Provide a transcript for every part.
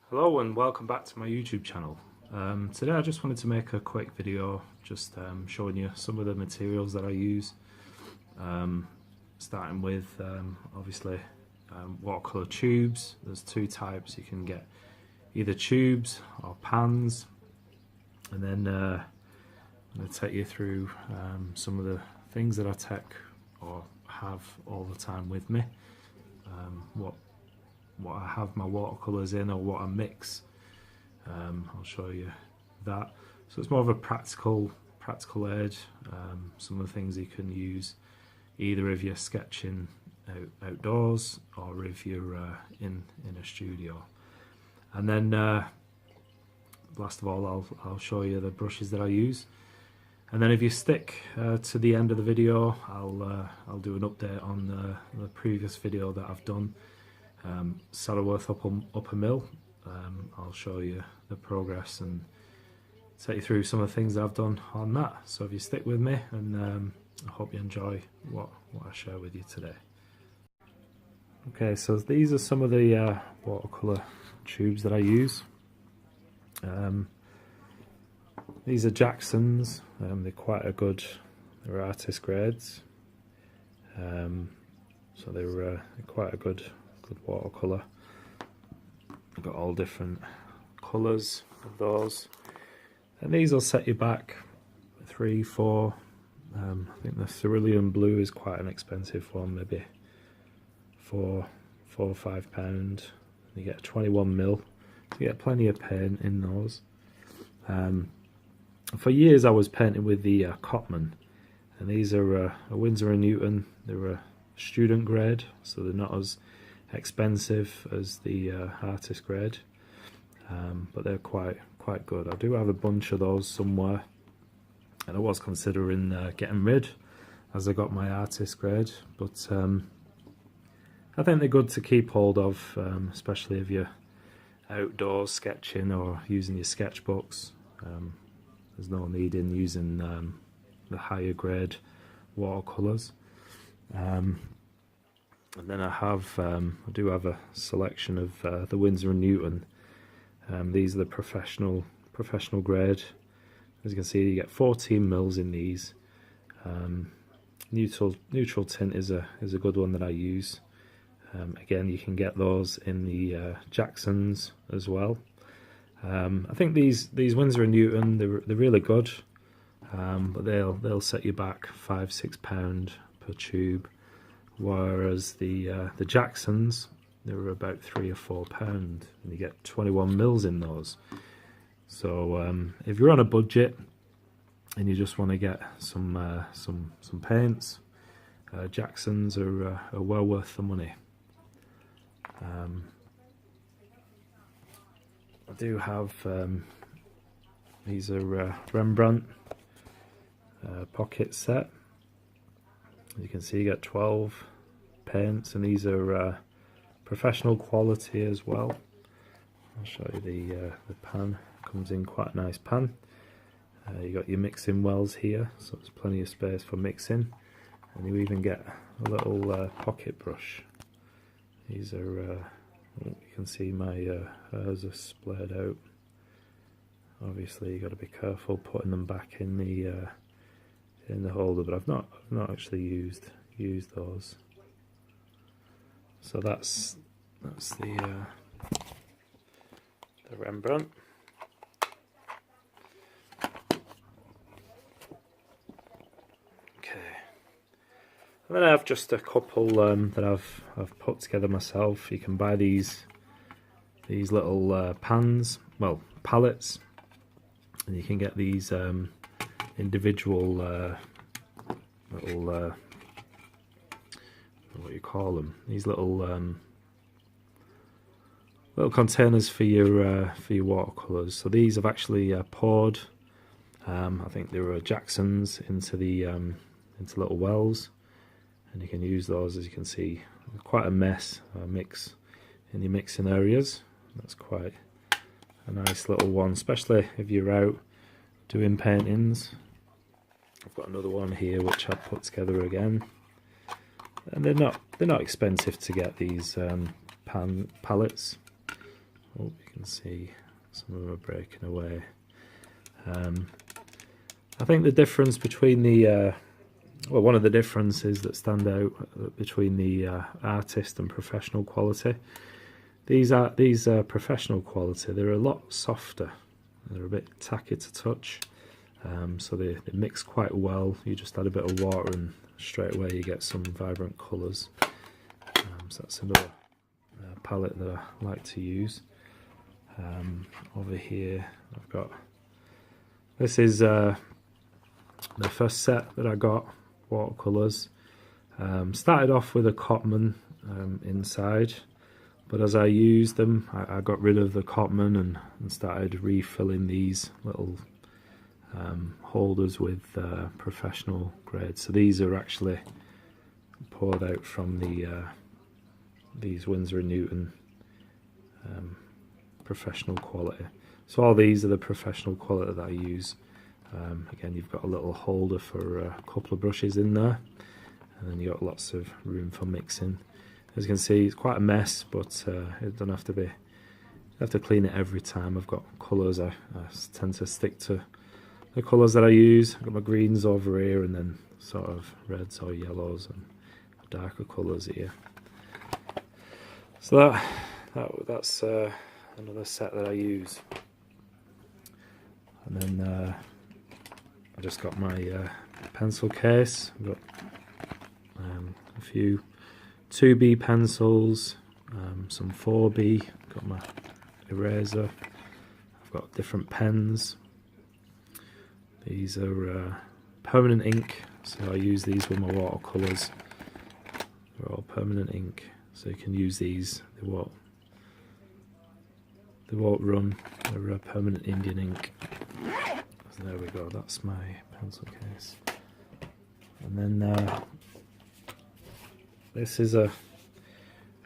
Hello and welcome back to my YouTube channel. Today I just wanted to make a quick video just showing you some of the materials that I use, starting with obviously watercolour tubes. There's two types. You can get either tubes or pans, and then I'm going to take you through some of the things that I take or have all the time with me, what I have my watercolours in or what I mix. I'll show you that. So it's more of a practical aid. Some of the things you can use either if you're sketching outdoors or if you're in a studio. And then last of all I'll show you the brushes that I use. And then if you stick to the end of the video, I'll do an update on the previous video that I've done, Saddleworth upper mill. I'll show you the progress and take you through some of the things that I've done on that. So if you stick with me, and I hope you enjoy what I share with you today. Okay, so these are some of the watercolour tubes that I use. These are Jacksons. They're quite a good, they're artist grades, so they're quite a good watercolour. I've got all different colours of those, and these will set you back 3, 4. I think the cerulean blue is quite an expensive one, maybe £4 or £5. You get 21mm, so you get plenty of paint in those. For years I was painting with the Cotman, and these are a Winsor & Newton. They're a student grade, so they're not as expensive as the artist grade, but they're quite good. I do have a bunch of those somewhere, and I was considering getting rid as I got my artist grade, but I think they're good to keep hold of, especially if you're outdoors sketching or using your sketchbooks. There's no need in using the higher grade watercolours. And then I do have a selection of the Winsor & Newton. These are the professional grade. As you can see, you get 14mm in these. Neutral tint is a good one that I use. Again, you can get those in the Jacksons as well. I think these Winsor & Newton, they're really good, but they'll set you back £5–6 per tube. Whereas the Jacksons, they were about £3 or £4, and you get 21mm in those. So if you're on a budget and you just want to get some paints, Jacksons are well worth the money. I do have these are Rembrandt pocket set. As you can see, you get 12 paints, and these are professional quality as well. I'll show you the pan. Comes in quite a nice pan. You got your mixing wells here, so there's plenty of space for mixing, and you even get a little pocket brush. These are you can see my hairs are splayed out. Obviously, you got to be careful putting them back in the holder, but I've not actually used those. So that's the Rembrandt. Okay, and then I have just a couple that I've put together myself. You can buy these little pans, well, palettes, and you can get these individual little what you call them? These little containers for your watercolors. So these have actually poured. I think there are Jacksons into little wells, and you can use those. As you can see, quite a mix in your mixing areas. That's quite a nice little one, especially if you're out doing paintings. I've got another one here which I've put together again, and they're not expensive to get these palettes. Oh, you can see some of them are breaking away. I think the difference between the well, one of the differences that stand out between the artist and professional quality. These are professional quality. They're a lot softer. They're a bit tacky to touch, so they mix quite well. You just add a bit of water and straight away you get some vibrant colours. So that's another palette that I like to use. Over here I've got, this is the first set that I got, watercolours. Started off with a Cotman inside, but as I used them I got rid of the Cotman and started refilling these little holders with professional grade. So these are actually poured out from these Winsor & Newton professional quality. So all these are the professional quality that I use. Again, you've got a little holder for a couple of brushes in there, and then you've got lots of room for mixing. As you can see, it's quite a mess, but it don't have to be. You have to clean it every time. I've got colours. I tend to stick to the colours that I use. I've got my greens over here, and then sort of reds or yellows and darker colours here. So that's another set that I use. And then I just got my pencil case. I've got a few 2B pencils, some 4B, got my eraser, I've got different pens. These are permanent ink, so I use these with my watercolours. They're all permanent ink, so you can use these, they won't run. They're permanent Indian ink. So there we go, that's my pencil case. And then this is a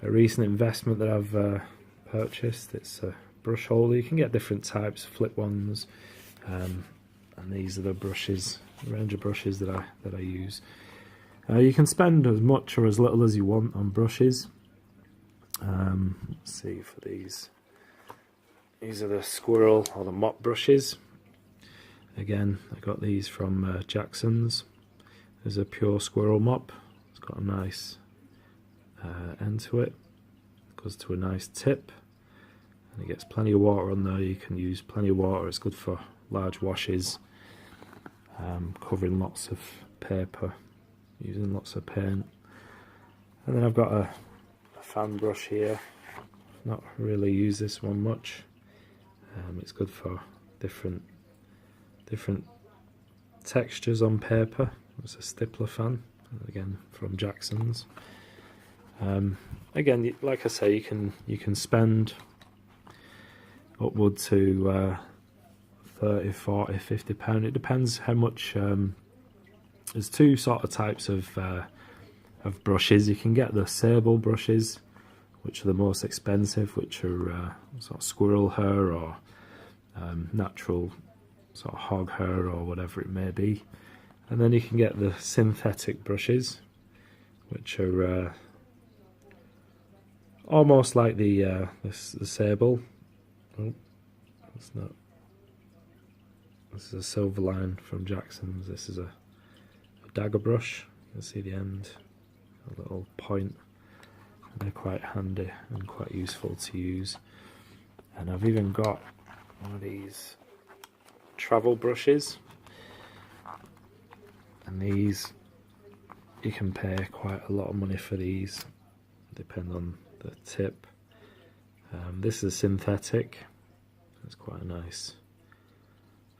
recent investment that I've purchased. It's a brush holder. You can get different types, flip ones, and these are the brushes, the range of brushes that I use. You can spend as much or as little as you want on brushes. Let's see, for these are the squirrel or the mop brushes. Again, I got these from Jackson's. There's a pure squirrel mop. It's got a nice end to it. Goes to a nice tip, and it gets plenty of water on there. You can use plenty of water. It's good for large washes, covering lots of paper, using lots of paint. And then I've got a fan brush here. Not really use this one much. It's good for different textures on paper. It's a stippler fan, again from Jackson's. Again, like I say, you can spend upward to 30, 40, 50 pound. It depends how much. There's two sort of types of brushes. You can get the sable brushes, which are the most expensive, which are sort of squirrel hair or natural sort of hog hair or whatever it may be. And then you can get the synthetic brushes, which are almost like the sable. Oh, it's not. This is a Silverline from Jackson's. This is a dagger brush. You can see the end, a little point. They're quite handy and quite useful to use. And I've even got one of these travel brushes. And these, you can pay quite a lot of money for these, depending on the tip. This is synthetic. It's quite a nice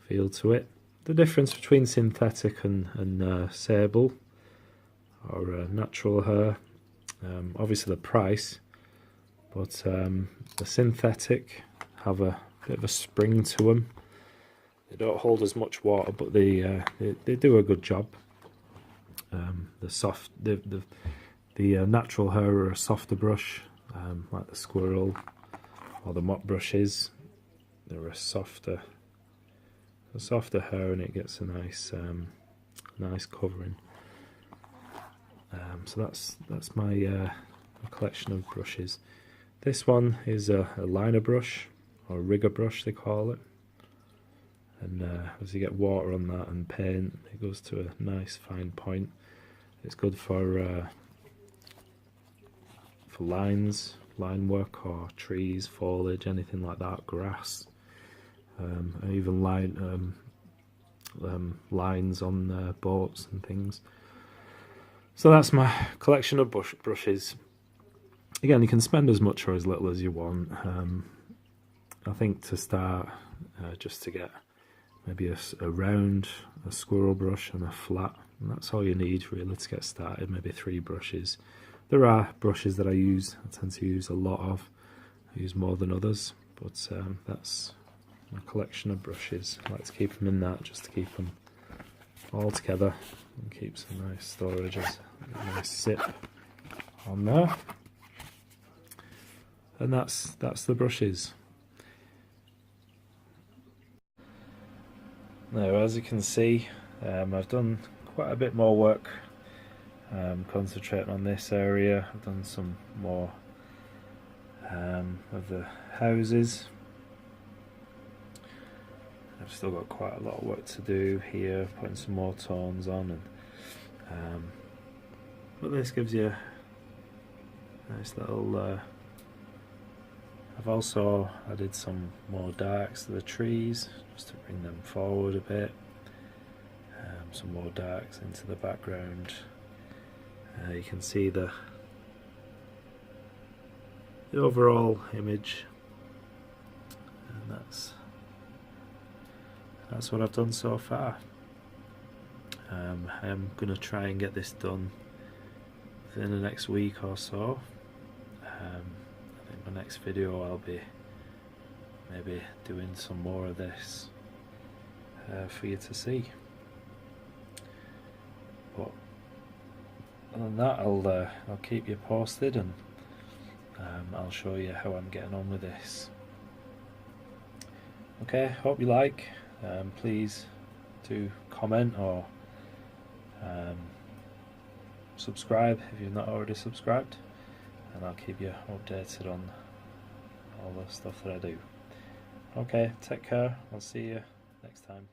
feel to it. The difference between synthetic and sable or natural hair, obviously the price, but the synthetic have a bit of a spring to them. They don't hold as much water, but they do a good job. The natural hair are a softer brush, like the squirrel or the mop brushes. They're a softer hair, and it gets a nice covering. So that's my collection of brushes. This one is a liner brush, or a rigger brush they call it, and as you get water on that and paint, it goes to a nice fine point. It's good for lines, line work, or trees, foliage, anything like that, grass, and even lines on boats and things. So that's my collection of brushes. Again, you can spend as much or as little as you want. I think to start, just to get maybe a round, a squirrel brush and a flat, and that's all you need really to get started. Maybe 3 brushes. There are brushes that I tend to use a lot of. I use more than others, but that's my collection of brushes. I like to keep them in that, just to keep them all together and keep some nice storage, a nice sip on there. And that's the brushes. Now, as you can see, I've done quite a bit more work concentrating on this area. I've done some more of the houses. I've still got quite a lot of work to do here, putting some more tones on, and but this gives you a nice little I've also added some more darks to the trees just to bring them forward a bit, some more darks into the background. You can see the overall image, and that's what I've done so far. I'm going to try and get this done within the next week or so. I think my next video I'll be maybe doing some more of this for you to see. But other than that, I'll keep you posted, and I'll show you how I'm getting on with this. Okay, hope you like. Please do comment or subscribe if you've not already subscribed, and I'll keep you updated on all the stuff that I do. Okay, take care. I'll see you next time.